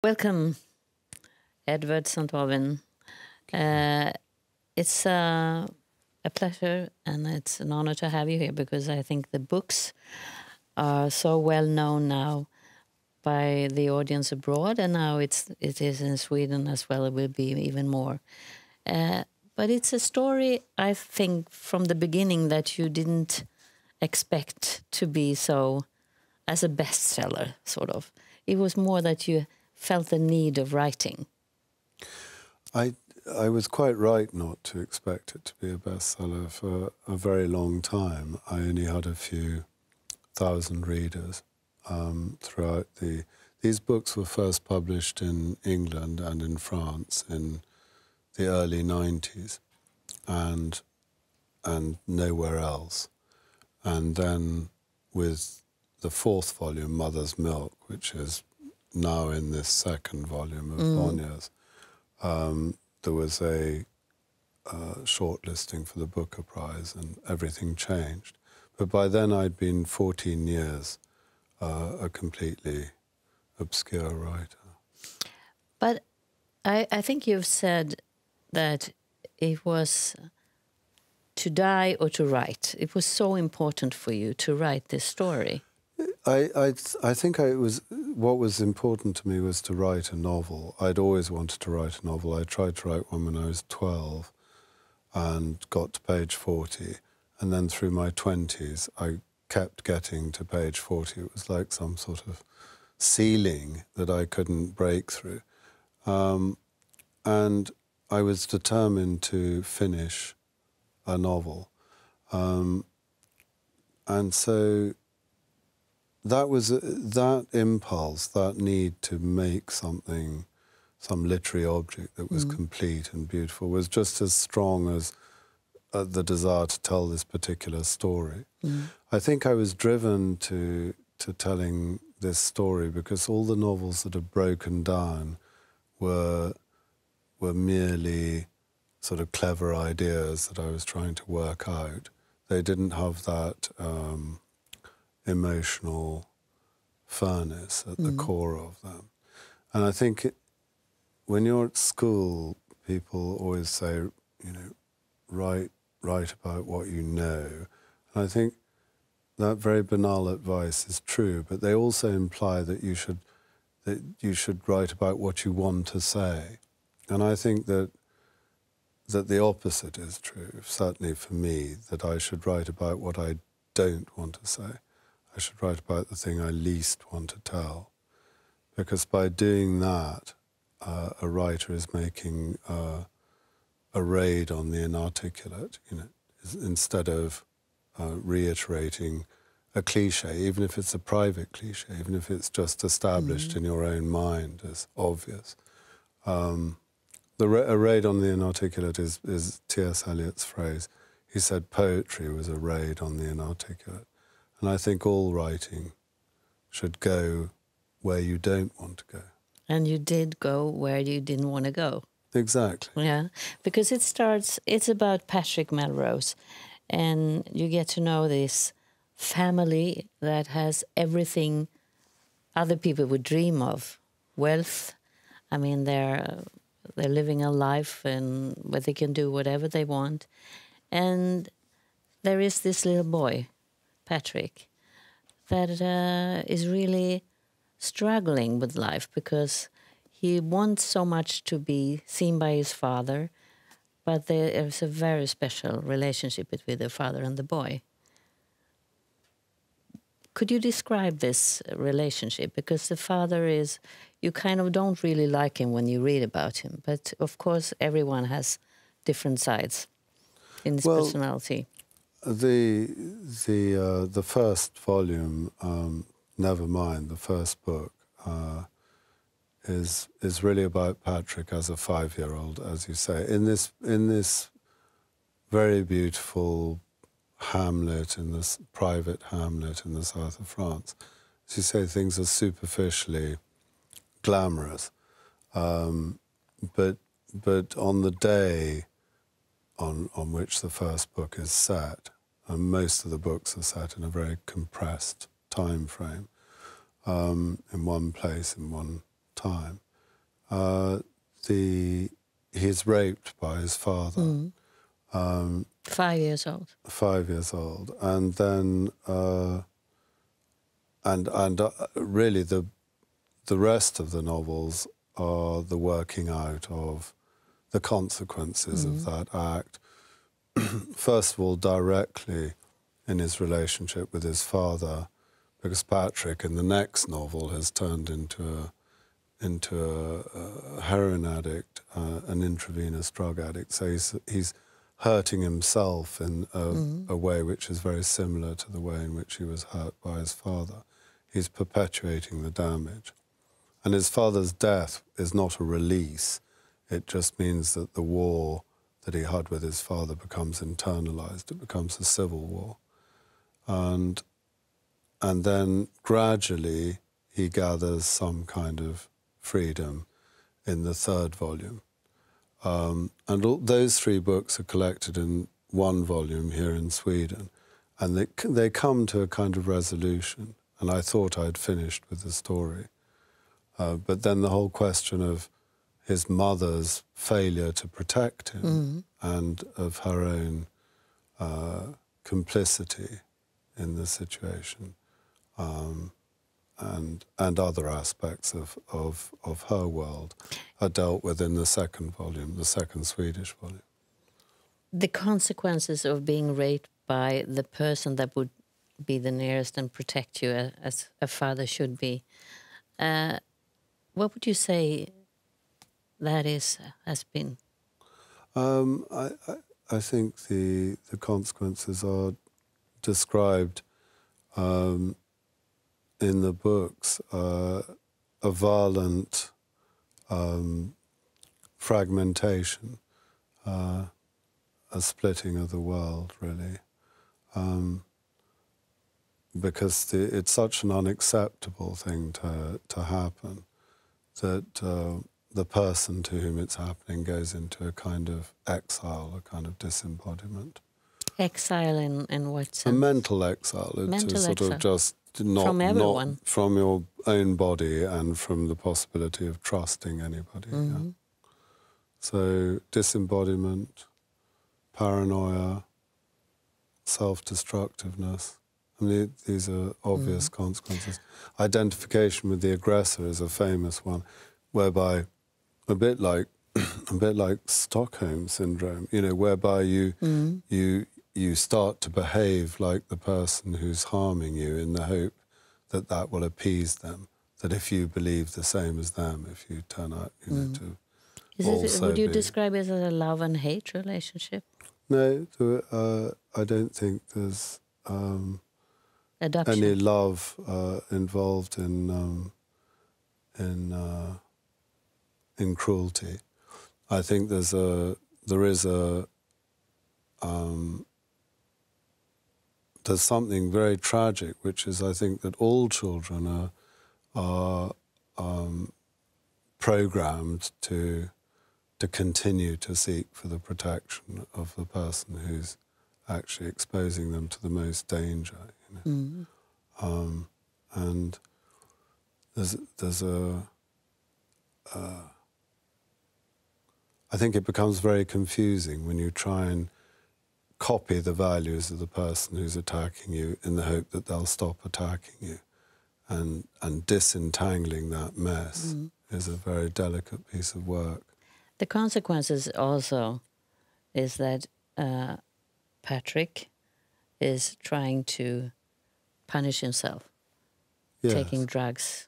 Welcome, Edward St Aubyn. It's a pleasure and it's an honor to have you here because I think the books are so well known now by the audience abroad, and now it is in Sweden as well. It will be even more. But it's a story, I think, from the beginning that you didn't expect to be so as a bestseller, sort of. It was more that you felt the need of writing. I was quite right not to expect it to be a bestseller for a very long time. I only had a few thousand readers throughout the... These books were first published in England and in France in the early 90s and nowhere else. And then with the fourth volume, Mother's Milk, which is now in this second volume of Bonnier's, there was a shortlisting for the Booker Prize and everything changed. But by then I'd been 14 years a completely obscure writer. But I think you've said that it was to die or to write. It was so important for you to write this story. I think what was important to me was to write a novel. I'd always wanted to write a novel. I tried to write one when I was 12 and got to page 40. And then through my 20s, I kept getting to page 40. It was like some sort of ceiling that I couldn't break through. And I was determined to finish a novel. And so that impulse, that need to make something, some literary object that was complete and beautiful, was just as strong as the desire to tell this particular story. I think I was driven to telling this story because all the novels that have broken down were merely sort of clever ideas that I was trying to work out. They didn't have that emotional furnace at the core of them. And I think when you're at school, people always say, you know, write about what you know. And I think that very banal advice is true, but they also imply that you should write about what you want to say. And I think that the opposite is true, certainly for me, that I should write about what I don't want to say. I should write about the thing I least want to tell. Because by doing that, a writer is making a raid on the inarticulate, you know, instead of reiterating a cliche, even if it's a private cliche, even if it's just established in your own mind as obvious. A raid on the inarticulate is T.S. Eliot's phrase. He said poetry was a raid on the inarticulate. And I think all writing should go where you don't want to go. And you did go where you didn't want to go. Exactly. Yeah, because it's about Patrick Melrose, and you get to know this family that has everything other people would dream of. Wealth, I mean, they're living a life and where they can do whatever they want. And there is this little boy, Patrick, that is really struggling with life because he wants so much to be seen by his father, but there is a very special relationship between the father and the boy. Could you describe this relationship? Because the father is, you kind of don't really like him when you read about him, but of course everyone has different sides in his personality. The first volume, Nevermind, the first book, is really about Patrick as a 5-year-old, as you say, in this very beautiful hamlet, in this private hamlet in the south of France. As you say, things are superficially glamorous, but on the day on which the first book is set, and most of the books are set in a very compressed time frame, in one place, in one time. he's raped by his father. 5 years old. 5 years old, and then really the rest of the novels are the working out of the consequences of that act. First of all, directly in his relationship with his father, because Patrick in the next novel has turned into a heroin addict, an intravenous drug addict. So he's hurting himself in a way which is very similar to the way in which he was hurt by his father. He's perpetuating the damage. And his father's death is not a release. It just means that the war that he had with his father becomes internalized. It becomes a civil war. And then gradually he gathers some kind of freedom in the third volume. And those 3 books are collected in one volume here in Sweden. And they come to a kind of resolution. And I thought I'd finished with the story. But then the whole question of his mother's failure to protect him and of her own complicity in the situation, and other aspects of her world are dealt with in the second volume, the second Swedish volume. The consequences of being raped by the person that would be the nearest and protect you as a father should be. What would you say that has been? I think the consequences are described in the books. A violent fragmentation, a splitting of the world, really. Because it's such an unacceptable thing to happen that the person to whom it's happening goes into a kind of exile, a kind of disembodiment. Exile in what sense? A mental exile. Mental to sort exile. of just not From everyone. Not from your own body and from the possibility of trusting anybody. Yeah. So disembodiment, paranoia, self-destructiveness. I mean, these are obvious consequences. Identification with the aggressor is a famous one, whereby a bit like Stockholm syndrome, you know, whereby you start to behave like the person who's harming you in the hope that will appease them. That if you believe the same as them, if you turn out, you know, to would you describe it as a love and hate relationship? No, I don't think there's Adoption. any love involved in cruelty. I think there is there's something very tragic, which is I think that all children are programmed to continue to seek for the protection of the person who's actually exposing them to the most danger. You know? And there's I think it becomes very confusing when you try and copy the values of the person who's attacking you in the hope that they'll stop attacking you. And disentangling that mess is a very delicate piece of work. The consequences also is that Patrick is trying to punish himself, taking drugs,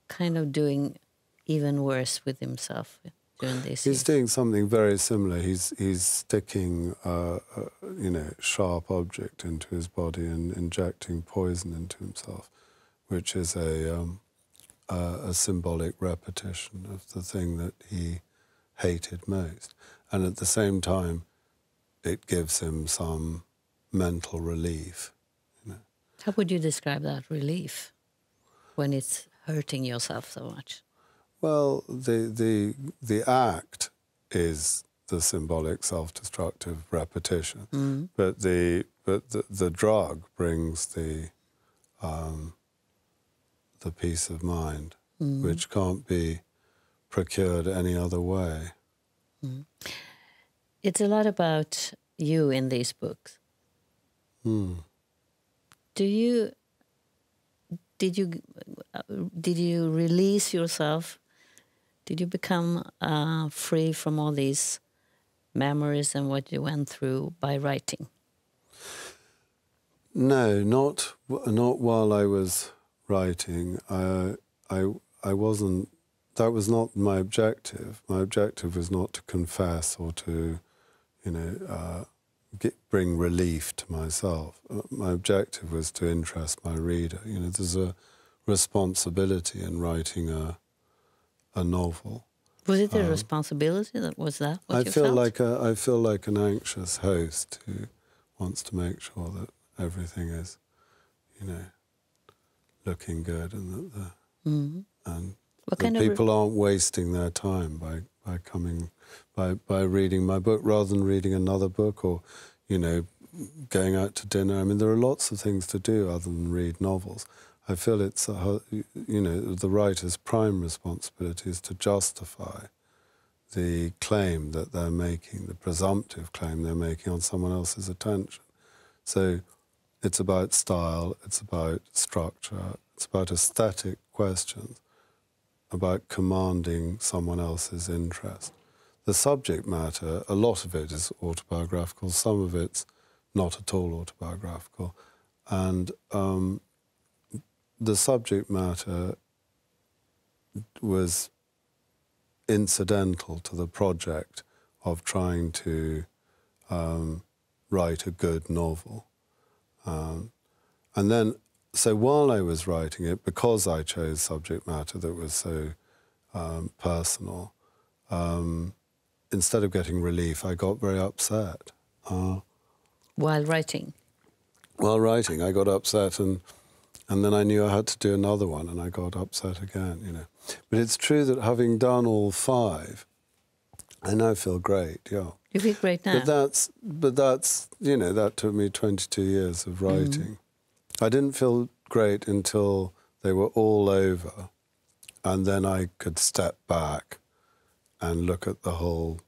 kind of doing even worse with himself during this. He's doing something very similar. He's sticking you know, sharp object into his body and injecting poison into himself, which is a symbolic repetition of the thing that he hated most. And at the same time, it gives him some mental relief. You know? How would you describe that relief when it's hurting yourself so much? Well, the act is the symbolic self-destructive repetition, but the drug brings the peace of mind, which can't be procured any other way. Mm. It's a lot about you in these books. Mm. Did you release yourself? Did you become free from all these memories and what you went through by writing? No, not while I was writing. I wasn't. That was not my objective. My objective was not to confess or to, bring relief to myself. My objective was to interest my reader. There's a responsibility in writing a novel. Was it a responsibility? Was that what you felt? I feel like an anxious host who wants to make sure that everything is, looking good, and that people aren't wasting their time by reading my book rather than reading another book or, going out to dinner. I mean, there are lots of things to do other than read novels. I feel it's, the writer's prime responsibility is to justify the claim that they're making, the presumptive claim they're making on someone else's attention. So it's about style, it's about structure, it's about aesthetic questions, about commanding someone else's interest. The subject matter, a lot of it is autobiographical, some of it's not at all autobiographical. And the subject matter was incidental to the project of trying to write a good novel. And then, so while I was writing it, because I chose subject matter that was so personal, instead of getting relief, I got very upset. While writing? While writing, I got upset, and then I knew I had to do another one, and I got upset again, But it's true that having done all 5, I now feel great, yeah. You feel great now? But that's that took me 22 years of writing. I didn't feel great until they were all over, and then I could step back and look at the whole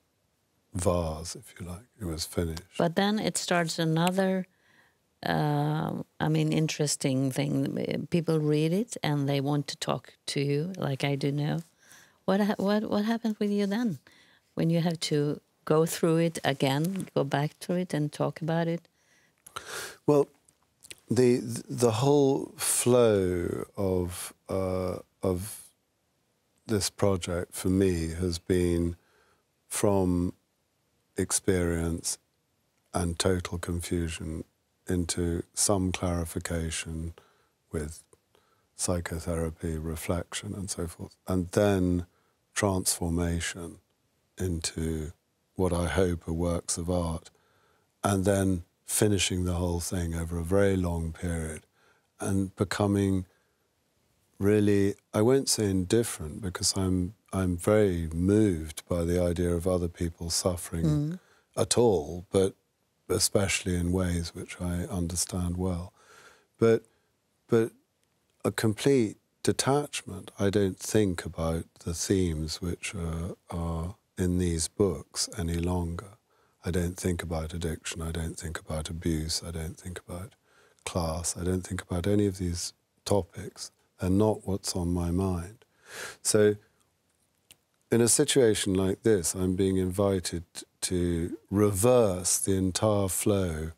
vase, if you like. It was finished. But then it starts another, interesting thing. People read it and they want to talk to you, like I do now. What happens with you then, when you have to go through it again, go back to it and talk about it? Well, the whole flow of this project for me has been from experience and total confusion into some clarification with psychotherapy, reflection and so forth, and then transformation into what I hope are works of art, and then finishing the whole thing over a very long period and becoming really, I won't say indifferent, because I'm very moved by the idea of other people suffering at all, but especially in ways which I understand well. But a complete detachment. I don't think about the themes which are in these books any longer. I don't think about addiction, I don't think about abuse, I don't think about class, I don't think about any of these topics. They're not what's on my mind. So in a situation like this, I'm being invited to reverse the entire flow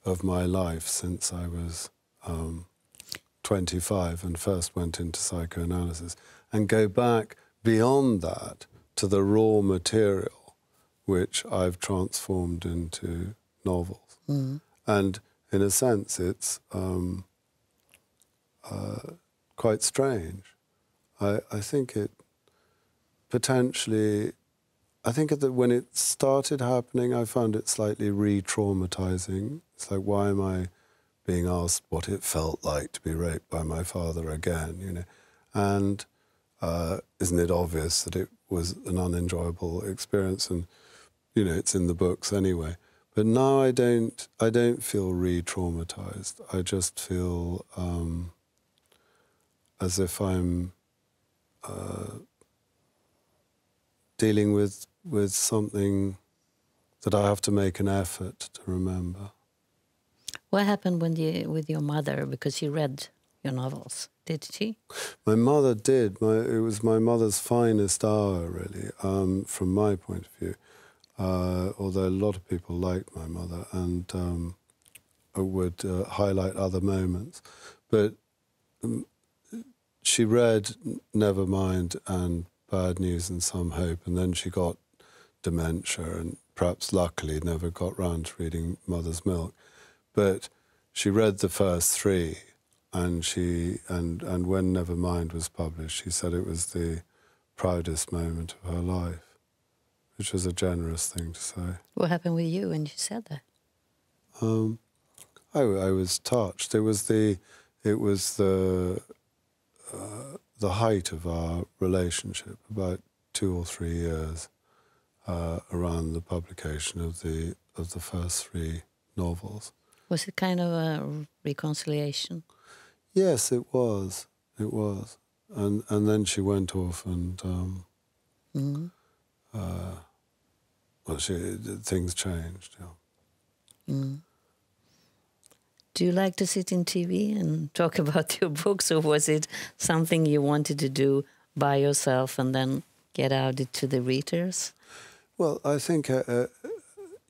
of my life since I was 25 and first went into psychoanalysis, and go back beyond that to the raw material which I've transformed into novels. And in a sense, it's quite strange. I think it potentially, I think that when it started happening, I found it slightly re-traumatizing. It's like, why am I being asked what it felt like to be raped by my father again, And isn't it obvious that it was an unenjoyable experience? And, it's in the books anyway. But now I don't feel re-traumatized. I just feel as if I'm dealing with something that I have to make an effort to remember. What happened with your mother? Because she read your novels, did she? My mother did. It was my mother's finest hour, really, from my point of view. Although a lot of people liked my mother and would highlight other moments. But she read Nevermind and Bad News and Some Hope, and then she got dementia and perhaps luckily never got round to reading Mother's Milk. But she read the first three, and when Nevermind was published, she said it was the proudest moment of her life, which was a generous thing to say. What happened with you when you said that? I was touched. It was the height of our relationship, about 2 or 3 years around the publication of the first 3 novels. Was it kind of a reconciliation? Yes, it was. It was, and then she went off, and things changed. Yeah. Mm. Do you like to sit in TV and talk about your books, or was it something you wanted to do by yourself and then get out to the readers? Well, I think, I'm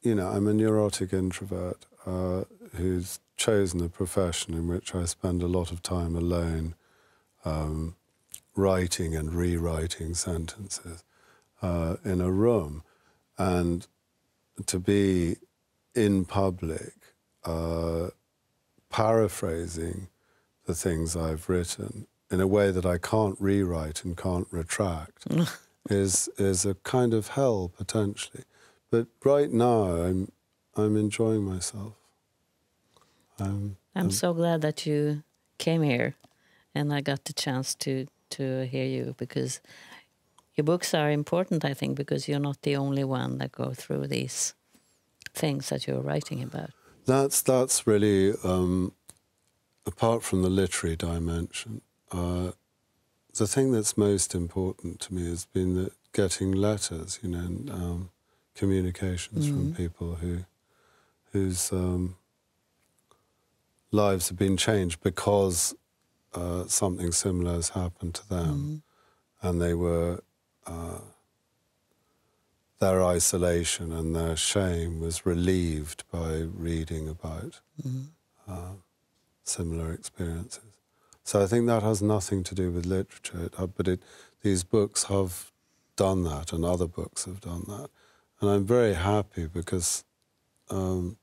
a neurotic introvert who's chosen a profession in which I spend a lot of time alone, writing and rewriting sentences in a room. And to be in public, paraphrasing the things I've written in a way that I can't rewrite and can't retract is a kind of hell, potentially. But right now, I'm enjoying myself. I'm so glad that you came here and I got the chance to hear you, because your books are important, I think, because you're not the only one that go through these things that you're writing about. That's really, apart from the literary dimension, the thing that's most important to me has been that getting letters, and communications from people whose lives have been changed because something similar has happened to them, and they were their isolation and their shame was relieved by reading about similar experiences. So I think that has nothing to do with literature, but these books have done that, and other books have done that. And I'm very happy because when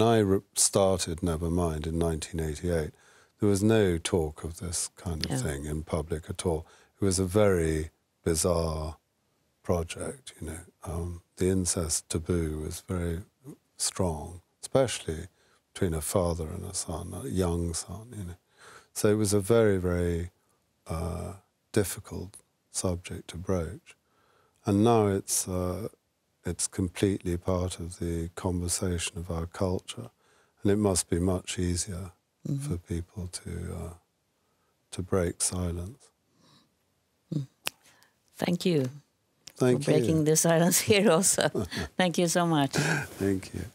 I started Nevermind in 1988, there was no talk of this kind of thing in public at all. It was a very bizarre project, the incest taboo was very strong, especially between a father and a son, a young son, So it was a very, very difficult subject to broach. And now it's completely part of the conversation of our culture, and it must be much easier for people to break silence. Thank you. Thank for breaking the silence here also. Thank you so much. Thank you.